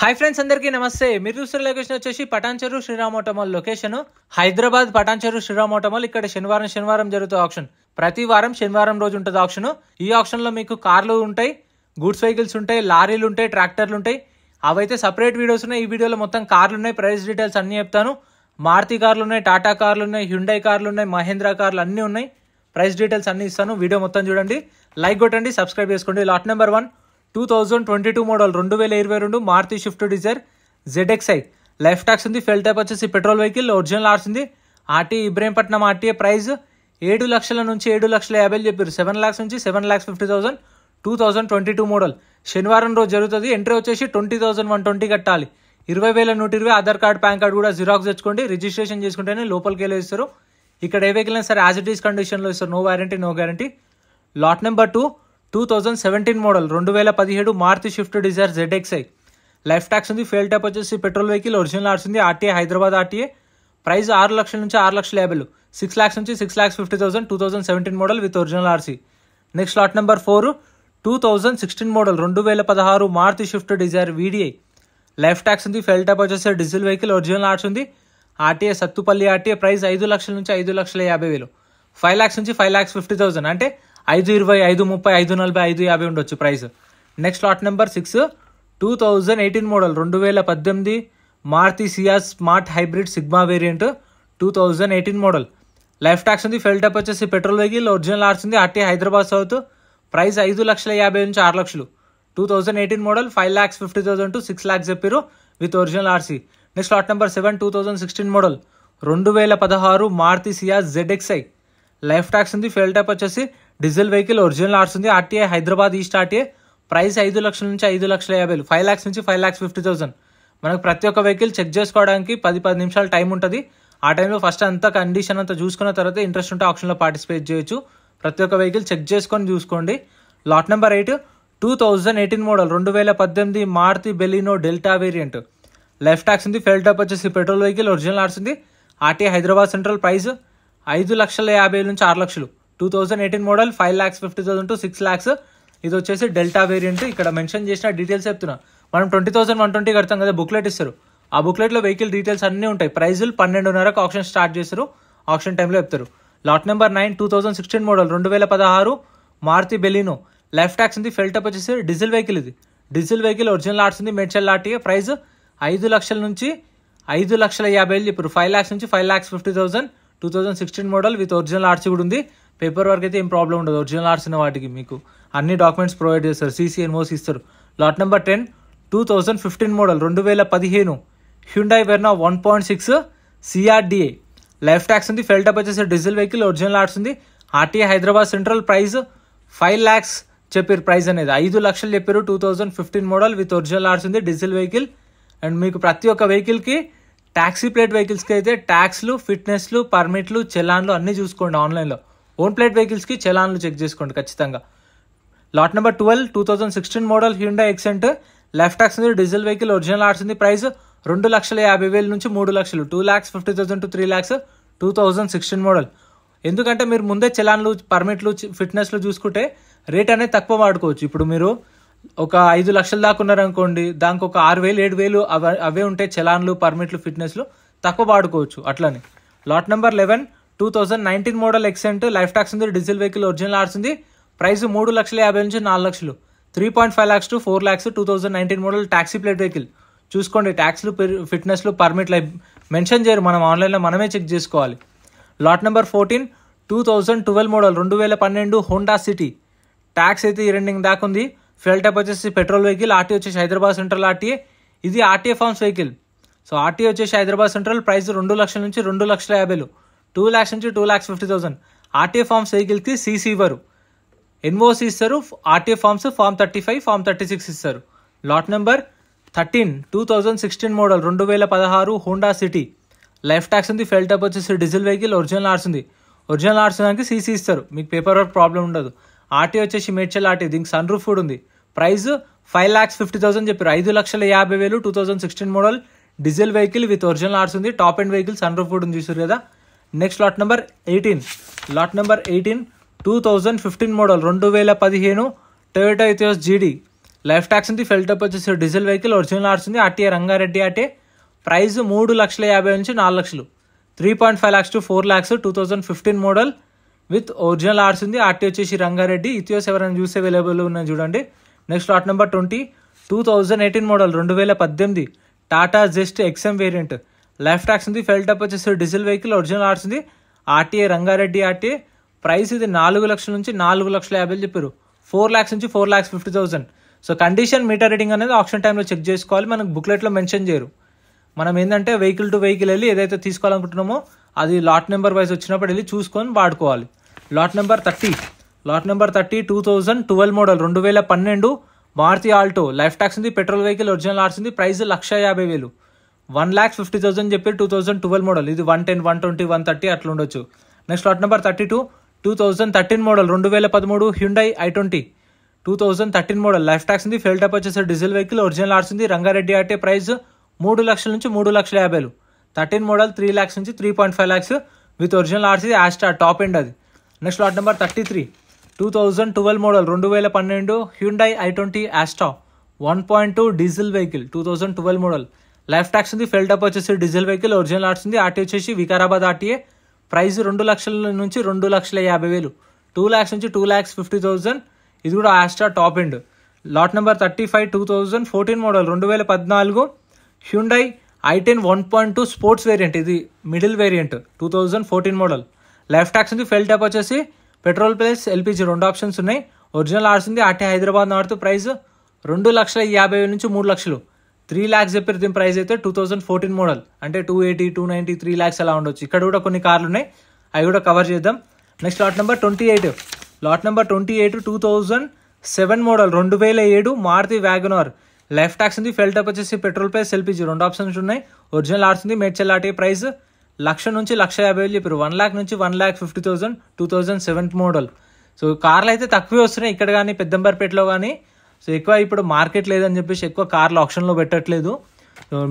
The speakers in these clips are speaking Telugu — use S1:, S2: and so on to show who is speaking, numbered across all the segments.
S1: హాయ్ ఫ్రెండ్స్, అందరికీ నమస్తే. మీరు చూస్తున్న లొకేషన్ వచ్చేసి Patancheru Shriram Automall location Hyderabad Patancheru Shriram Automall. ఇక్కడ శనివారం జరుగుతుంది ఆప్షన్. ప్రతి వారం శనివారం రోజు ఉంటుంది ఆప్షన్. ఈ ఆప్షన్ లో మీకు కార్లు ఉంటాయి, గూడ్స్ వెహికల్స్ ఉంటాయి, లారీలు ఉంటాయి, ట్రాక్టర్లు ఉంటాయి. అవైతే సపరేట్ వీడియోస్ ఉన్నాయి. ఈ వీడియోలో మొత్తం కార్లు ఉన్నాయి, ప్రైస్ డీటెయిల్స్ అన్ని చెప్తాను. మారుతి కార్లు ఉన్నాయి, టాటా కార్లు ఉన్నాయి, హ్యుండై కార్లు ఉన్నాయి, మహేంద్ర కార్లు అన్ని ఉన్నాయి. ప్రైస్ డీటెయిల్స్ అన్ని ఇస్తాను. వీడియో మొత్తం చూడండి, లైక్ కొట్టండి, సబ్స్క్రైబ్ చేసుకోండి. Lot number 1 2022 model 2022 Maruti Swift Dzire ZXi. Life tax ఉంది. ఫెల్ టైప్ వచ్చేసి పెట్రోల్ వెహికల్. ఒరిజినల్ ఆర్స్ ఉంది. RTA Ibrahimpatnam RTA. ప్రైస్ 7 లక్షల నుంచి 7,50,000 చెప్పారు. 7 lakhs నుంచి 7,50,000. 2022 మోడల్. శనివారం రోజు జరుగుతుంది. ఎంట్రీ వచ్చేసి 20,120 కట్టాలి. 20,120. ఆధార్ కార్డ్, పాన్ కార్డ్ కూడా జిరాక్స్ తెచ్చుకోండి. రిజిస్ట్రేషన్ చేసుకుంటేనే లోపలికి వెళ్ళి ఇస్తారు. ఇక్కడ ఏ వెహికల్ అయినా సరే యాజ్ ఇట్ ఈస్ కండిషన్లో ఇస్తారు. No warranty, no guarantee. Lot number 2 2017 model 2017 Maruti Swift Dzire ZXi. Life tax ఉంది. ఫెయిల్ టైప్ వచ్చేసి పెట్రోల్ వెహికల్. ఒరిజినల్ ఆర్స్ ఉంది. RTA Hyderabad RTA. ప్రైస్ 6 లక్షల నుంచి 6,50,000. 6 lakhs నుంచి 6,50,000. 2017 model with original RC. Next lot number 4 2016 model 2016 Maruti Swift Dzire VDI. Life tax ఉంది. ఫెయిల్ టైప్ వచ్చేసి డీజిల్ వెహికల్. ఒరిజినల్ ఆర్స్ ఉంది. RTA Sathupalli RTA. ప్రైస్ 5 లక్షల నుంచి 5,50,000. 5 lakhs నుంచి 5,50,000. అంటే 5,20, 5,30, 5,40, 5,50 ఉండొచ్చు price. Next lot number 6 2018 model 2018 Maruti Ciaz smart hybrid sigma variant. 2018 model. Life tax ఉంది. ఫెల్ టైప్ వచ్చేసి పెట్రోల్ వెహికల్. ఒరిజినల్ ఆర్స్ ఉంది. RT Hyderabad south. ప్రైస్ 5,50,000 నుంచి 6 లక్షలు. 2018 మోడల్. 5,50,000 to 6 lakhs చెప్పారు with original RC. Next lot number 7 2016 model 2016 Maruti Ciaz ZXi. Life tax ఉంది. ఫెల్ టైప్ వచ్చేసి డీజిల్ వెహికల్. ఒరిజినల్ ఆర్స్ ఉంది. RTA Hyderabad east RTA. Price 5 లక్షల నుంచి 5,50,000. 5 lakhs నుంచి 5,50,000. మనకు ప్రతి ఒక్క వెహికల్ చెక్ చేసుకోవడానికి 10 నిమిషాలు టైం ఉంటుంది. ఆ టైంలో ఫస్ట్ అంతా కండిషన్ అంతా చూసుకున్న తర్వాత ఇంట్రెస్ట్ ఉంటే ఆప్షన్లో పార్టిసిపేట్ చేయొచ్చు. ప్రతి ఒక్క వెహికల్ చెక్ చేసుకొని చూసుకోండి. Lot number 8 2018 model 2018 Maruti Baleno delta variant. Life tax ఉంది. ఫెల్ టైప్ వచ్చేసి పెట్రోల్ వెహికల్. ఒరిజినల్ ఆర్స్ ఉంది. RTA Hyderabad central. ప్రైస్ 5,50,000 నుంచి 6 లక్షలు. 2018 మోడల్. 5,50,000 to 6 lakhs. ఇది వచ్చేసి డెల్టా వేరియంట్. ఇక్కడ మెన్షన్ చేసిన డీటెయిల్స్ చెప్తున్నా. మనం 20,120 కడతాం కదా, బుక్లెట్ ఇస్తారు. ఆ బుక్లెట్లో వెహికల్ డీటెయిల్స్ అన్నీ ఉంటాయి. ప్రైజులు 12:30కు ఆప్షన్ స్టార్ట్ చేస్తారు. ఆప్షన్ టైంలో చెప్తారు. Lot number 9 2016 model 2016 Maruti Baleno. Life tax ఉంది. ఫెల్ టైప్ వచ్చేసి డీజిల్ వెహికల్. ఇది డీజిల్ వెహికల్. ఒరిజినల్ ఆర్స్ ఉంది. మేడ్చల్ ఆర్టీఏ. ప్రైస్ 5 లక్షల నుంచి 5,50,000 చెప్పారు. 5 lakhs నుంచి 5,50,000. 2016 మోడల్ విత్ ఒరిజినల్ ఆర్సీ కూడా ఉంది. పేపర్ వర్క్ అయితే ఏం ప్రాబ్లం ఉండదు. ఒరిజినల్ ఆర్సీ ఉన్న వాటికి మీకు అన్ని డాక్యుమెంట్స్ ప్రొవైడ్ చేస్తారు. CC NOC ఇస్తారు. Lot number 10 2015 model 2015 Hyundai Verna 1.6 CRDA. Life tax ఉంది. ఫెల్ టైప్ వచ్చేసి డీజిల్ వెహికల్. ఒరిజినల్ ఆర్స్ ఉంది. RTA Hyderabad central. Price 5 lakhs చెప్పారు. ప్రైస్ అనేది 5 లక్షలు చెప్పారు. 2015 మోడల్ విత్ ఒరిజినల్ ఆర్స్ ఉంది. Diesel vehicle. అండ్ మీకు ప్రతి ఒక్క వెహికల్కి ట్యాక్సీ ప్లేట్ వెహికల్స్కి అయితే ట్యాక్స్లు, ఫిట్నెస్లు, పర్మిట్లు, చలాన్లు అన్నీ చూసుకోండి ఆన్లైన్లో. ఓన్ ప్లేట్ వెహికల్స్కి చలాన్లు చెక్ చేసుకోండి ఖచ్చితంగా. Lot number 12 2016 model Hyundai Xcent. Life tax ఉంది. Diesel vehicle. ఒరిజినల్ ఆర్స్ ఉంది. ప్రైస్ 2,50,000 నుంచి 3 లక్షలు. 2,50,000 to 3 lakhs. 2016 మోడల్. ఎందుకంటే మీరు ముందే చలాన్లు, పర్మిట్లు, ఫిట్నెస్లు చూసుకుంటే రేట్ అనేది తక్కువ వాడుకోవచ్చు. ఇప్పుడు మీరు ఒక 5 లక్షల దాకా ఉన్నారనుకోండి, దానికి ఒక 6,000, 7,000 అవే ఉంటాయి. చలాన్లు, పర్మిట్లు, ఫిట్నెస్లు తక్కువ వాడుకోవచ్చు అట్లని. Lot number 11 2019 model Xcent. Life tax ఉంది. Diesel vehicle. ఒరిజినల్ ఆర్స్ ఉంది. ప్రైస్ 3,50,000 నుంచి 4 లక్షలు. 3.5 lakhs to 4 lakhs. 2019 model taxi plate vehicle. చూసుకోండి ట్యాక్స్లు, ఫిట్నెస్లు, పర్మిట్లు మెన్షన్ చేయరు. మనం ఆన్లైన్లో మనమే చెక్ చేసుకోవాలి. Lot number 14 2012 model 2012 Honda City. Tax అయితే ఈ రెండింగ్ దాకా ఉంది. ఫ్యూయల్ టైప్ వచ్చేసి పెట్రోల్ వెహికల్. ఆర్టీ వచ్చేసి హైదరాబాద్ సెంట్రల్ ఆర్టీఏ. ఇది ఆర్టీఏ ఫార్మ్స్ వెహికల్. సో ఆర్టీ వచ్చేసి హైదరాబాద్ సెంట్రల్. ప్రైస్ 2 లక్షల నుంచి 2,50,000. 2 lakhs నుంచి 2,50,000. ఆర్టీఏ ఫార్మ్స్ వెహికల్కి CC ఇవ్వరు. NOC ఇస్తారు. ఆర్టీఏ ఫార్మ్స్ ఫార్మ్ 35, ఫార్మ్ 36 ఇస్తారు. Lot number 13 2016 model 2016 Honda City. Life tax ఉంది. ఫెల్ టైప్ వచ్చేసి డీజిల్ వెహికల్. ఒరిజినల్ ఆర్స్ ఉంది. ఒరిజినల్ ఆర్స్ దానికి CC ఇస్తారు. మీకు పేపర్ వర్క్ ప్రాబ్లం ఉండదు. ఆర్టీ వచ్చేసి మేడ్చల్ ఆర్టీ. దీనికి సన్ రూఫ్ కూడా ఉంది. ప్రైస్ 5,50,000 చెప్పారు. 5,50,000. 2016 model diesel vehicle with original RC ఉంది. Top end vehicle. Sun roof కూడా ఉంది చూసారు కదా. Next lot number 18 lot number 18 2015 model 2015 Toyota Etios GD. Life tax ఉంది. ఫెల్ టప్ వచ్చేసి డీజిల్ వెహికల్, ఒరిజినల్ ఆర్స్ ఉంది. RTA Rangareddy RTA. ప్రైస్ 3,50,000 నుంచి 4 లక్షలు. 3.5 lakhs to 4 lakhs 2015 model with original RC ఉంది. ఆర్టీ వచ్చేసి రంగారెడ్డి. ఇథియోస్ ఎవరైనా చూస్తే అవైలబుల్ ఉన్నాయి చూడండి. Next lot number 20 2018 model 2018 Tata Zest XM variant. Life tax ఉంది. ఫెల్ టప్ వచ్చేసి డీజిల్ వెహికల్, ఒరిజినల్ ఆర్స్ ఉంది. RTA Rangareddy RTA. ప్రైస్ ఇది 4 లక్షల నుంచి 4,50,000 చెప్పారు. 4 lakhs నుంచి 4,50,000. సో కండిషన్ మీటర్ రీడింగ్ అనేది ఆప్షన్ టైంలో చెక్ చేసుకోవాలి. మనకు బుక్లెట్లో మెన్షన్ చేయరు. మనం ఏంటంటే వెహికల్ టు వెహికల్ వెళ్ళి ఏదైతే తీసుకోవాలనుకుంటున్నామో అది లాట్ నెంబర్ వైజ్ వచ్చినప్పుడు వెళ్ళి చూసుకొని వాడుకోవాలి. Lot number 30 2012 model 2012 Maruti Alto. Life tax ఉంది. పెట్రోల్ వెహికల్, ఒరిజినల్ ఆర్స్ ఉంది. ప్రైస్ 1,50,000. 1,50,000 చెప్పి 2012 మోడల్. ఇది 110 120 130 అట్లా ఉండొచ్చు. Next lot number 32 2013 model 2013 Hyundai i20 2013 model. Life tax ఉంది. ఫెల్ టప్ వచ్చేసి డీజిల్ వెహికల్, ఒరిజినల్ ఆర్స్ ఉంది. రంగారెడ్డి ఆర్టీ. ప్రైస్ 3 లక్షల నుంచి 3,50,000. 13 మోడల్ 3 lakhs నుంచి 3.5 lakhs with original RC. Asta top end అది. Next lot number 33 2012 model 2012 Hyundai i20 Asta 1.2 diesel vehicle 2012 model. Life tax ఉంది. ఫెల్ టప్ వచ్చేసి డీజిల్ వెహికల్, ఒరిజినల్ ఆర్స్ ఉంది. ఆర్టీ వచ్చేసి వికారాబాద్ ఆర్టీఏ. ప్రైస్ 2 లక్షల నుంచి 2,50,000. 2 lakhs నుంచి 2,50,000. ఇది కూడా Asta top end. Lot number 35 2014 model 2014 Hyundai i10 1.2 sports variant. ఇది middle variant 2014 model. Life tax ఉంది. ఫెల్ ట్యాప్ వచ్చేసి పెట్రోల్ ప్లస్ ఎల్పిజి 2 ఆప్షన్స్ ఉన్నాయి. ఒరిజినల్ ఆర్స్ ఉంది. RT Hyderabad north. ప్రైస్ 2,50,000 నుంచి 3 లక్షలు. 3 lakhs చెప్పారు దీని ప్రైస్ అయితే. 2014 మోడల్ అంటే 280 290 3 lakhs అలా ఉండొచ్చు. ఇక్కడ కూడా కొన్ని కార్లు ఉన్నాయి, అవి కూడా కవర్ చేద్దాం. Next lot number 28 2007 model 2007 Maruti WagonR. Life tax ఉంది. ఫెల్ టప్ వచ్చేసి పెట్రోల్ ప్లస్ ఎల్పిజి 2 ఆప్షన్స్ ఉన్నాయి. ఒరిజినల్ ఆర్స్ ఉంది. మేడ్చల్ ఆర్టీ. ప్రైస్ 1,00,000 నుంచి 1,50,000 చెప్పారు. 1 lakh నుంచి 1,50,000 2007 మోడల్. సో కార్లు అయితే తక్కువే వస్తున్నాయి ఇక్కడ కానీ పెద్దంబర్పేటలో కానీ. సో ఎక్కువ ఇప్పుడు మార్కెట్ లేదని చెప్పేసి ఎక్కువ కార్లు ఆప్షన్లో పెట్టట్లేదు.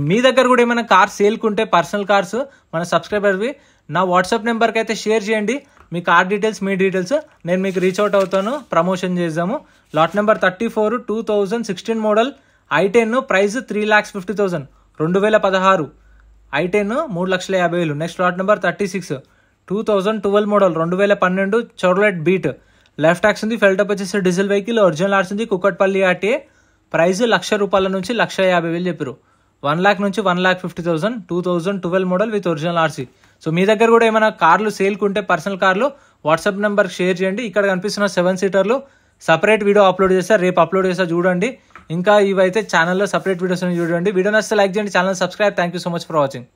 S1: మీ దగ్గర కూడా ఏమైనా కార్స్ సేల్కుంటే పర్సనల్ కార్స్ మన సబ్స్క్రైబర్వి నా వాట్సాప్ నెంబర్కి అయితే షేర్ చేయండి. మీ కార్ డీటెయిల్స్, మీ డీటెయిల్స్ నేను మీకు రీచ్ అవుట్ అవుతాను, ప్రమోషన్ చేద్దాము. Lot number 34 2016 model i10 price 3,50,000. 2016 i10 3,50,000. Next lot number 36 2012 model 2012 Chevrolet Beat. Life tax ఉంది. ఫెల్ టప్ వచ్చేసి డీజిల్ వెహికల్, ఒరిజినల్ ఆర్స్ ఉంది. కుక్కట్పల్లి ఆర్టీఏ. ప్రైస్ 1,00,000 రూపాయల నుంచి 1,50,000 చెప్పారు. 1 lakh నుంచి 1,50,000. 2012 model with original RC. So మీ దగ్గర కూడా ఏమైనా కార్లు సేల్కుంటే పర్సనల్ కార్లు వాట్సాప్ నెంబర్కి షేర్ చేయండి. ఇక్కడ కనిపిస్తున్న 7 సీటర్లు సపరేట్ వీడియో అప్లోడ్ చేస్తారు, రేపు అప్లోడ్ చేస్తా చూడండి. ఇంకా ఇవైతే ఛానల్లో సపరేట్ వీడియోస్ చూడండి. వీడియో నచ్చితే లైక్ చేయండి, channel subscribe. Thank you so much for watching.